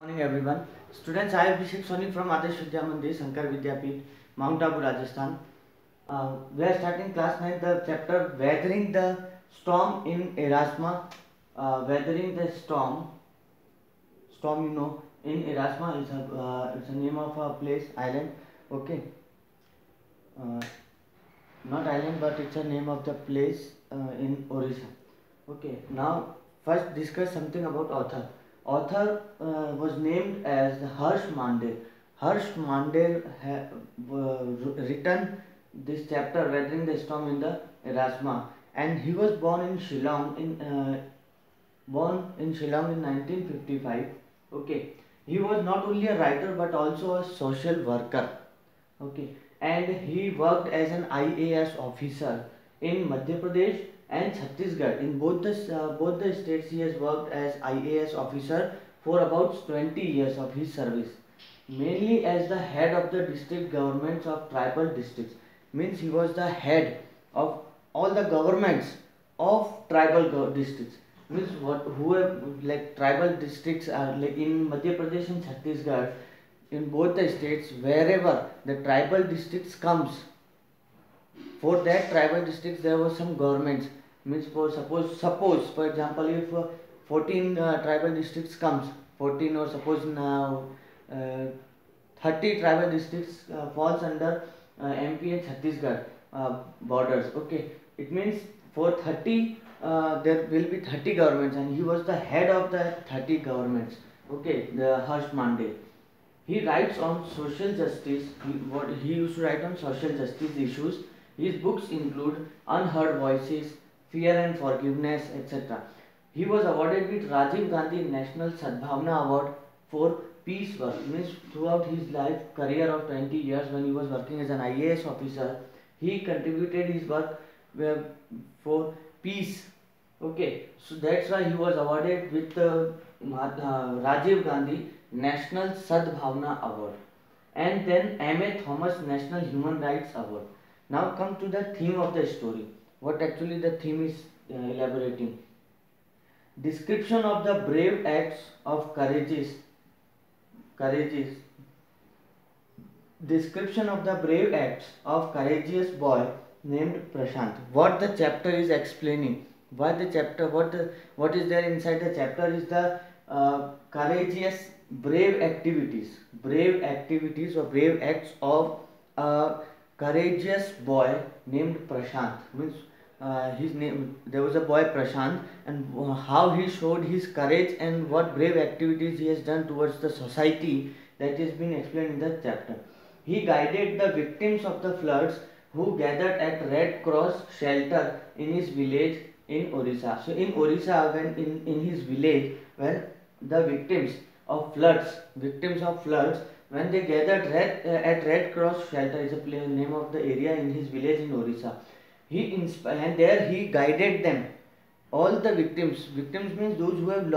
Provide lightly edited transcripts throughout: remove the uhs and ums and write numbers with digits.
Morning everyone. Students, I am Abhishek Soni from Adarsh Vidya Mandir, Shankar Vidyapit, Mount Abu, Rajasthan. We are starting class 9, the chapter Weathering the Storm in Erasmus. Weathering the storm in Erasmus is it's a name of a place, island. Okay, uh, not island, but it's a name of the place in Orissa. Okay, now first discuss something about author. Author was named as Harsh Mandel. Harsh Mandel written this chapter Weathering the Storm in the Erasmus, and he was born in Shillong in 1955. Okay, he was not only a writer but also a social worker. Okay, and he worked as an IAS officer in Madhya Pradesh and Chhattisgarh. In both the states, he has worked as IAS officer for about 20 years of his service, mainly as the head of the district governments of tribal districts. Means he was the head of all the governments of districts. Means what who have like tribal districts are like in Madhya Pradesh and Chhattisgarh, in both the states, wherever the tribal districts comes, for that tribal districts there was some governments. Means for suppose for example, if 14 tribal districts comes, 14, or suppose now 30 tribal districts falls under MP and Chhattisgarh borders. Okay, it means for 30 there will be 30 governments, and he was the head of the 30 governments. Okay, the Harsh Mandel. He writes on social justice. What he used to write on social justice issues. His books include Unheard Voices, Fear and Forgiveness, etc. He was awarded with Rajiv Gandhi National Sadbhavna Award for peace work. Means throughout his life career of 20 years, when he was working as an IAS officer, he contributed his work for peace. Okay, so that's why he was awarded with Rajiv Gandhi National Sadbhavna Award, and then M.A. Thomas National Human Rights Award. Now come to the theme of the story. What actually the theme is elaborating. Description of the brave acts of courageous description of the brave acts of courageous boy named Prashant. What the chapter is explaining, why the chapter, what is there inside the chapter is the courageous brave activities or brave acts of a courageous boy named Prashant. Means his name, there was a boy Prashant, and how he showed his courage and what brave activities he has done towards the society, that is being explained in the chapter. He guided the victims of the floods who gathered at Red Cross shelter in his village in Orissa. So in Orissa, when in his village, when the victims of floods, when they gathered at Red Cross shelter, is a name of the area in his village in Orissa. And there he guided them, all the victims means those who have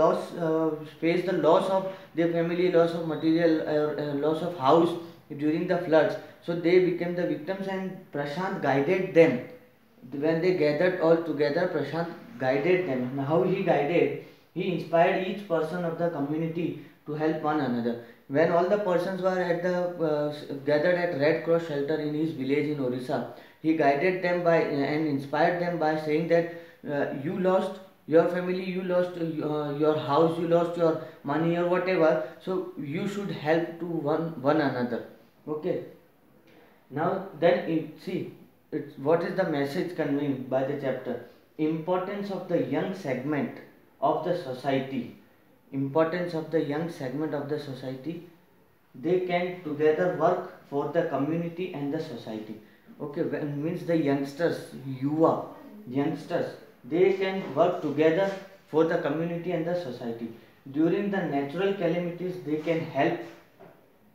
faced the loss of their family, loss of material, loss of house during the floods. So they became the victims, and Prashant guided them. When they gathered all together, Prashant guided them. And how he guided? He inspired each person of the community to help one another. When all the persons were at the gathered at Red Cross shelter in his village in Orissa, he guided them by and inspired them by saying that you lost your family, you lost your house, you lost your money or whatever. So you should help to one another. Okay. Now then, see, what is the message conveyed by the chapter? Importance of the young segment of the society. Importance of the young segment of the society. They can together work for the community and the society. Okay, when means the youngsters, they can work together for the community and the society. During the natural calamities, they can help,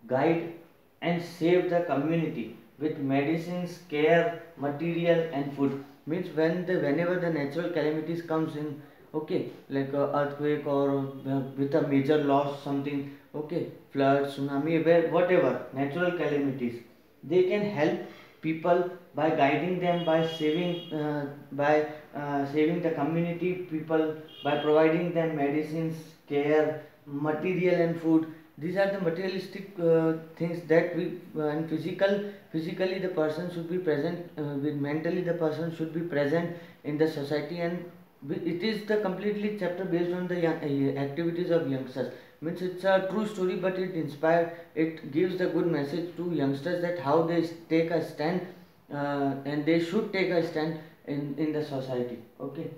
guide, and save the community with medicines, care, material, and food. Means whenever the natural calamities comes in, okay, like earthquake or with a major loss, something, okay, flood, tsunami, whatever natural calamities, they can help people by guiding them, by saving the community people, by providing them medicines, care, material and food. These are the materialistic things that we and physically the person should be present, with mentally the person should be present in the society. And it is the completely chapter based on the young, activities of youngsters. Means it's a true story, but it gives the good message to youngsters that how they take a stand, and they should take a stand in the society. Okay,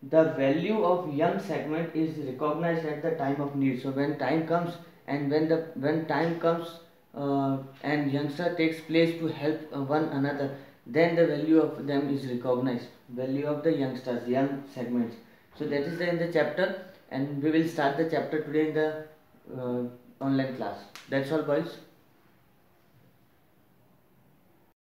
the value of young segment is recognized at the time of need. So when time comes, and when time comes, and youngster takes place to help one another, then the value of them is recognized, value of the youngsters, young segments. So that is the in the chapter, and we will start the chapter today in the online class. That's all, boys.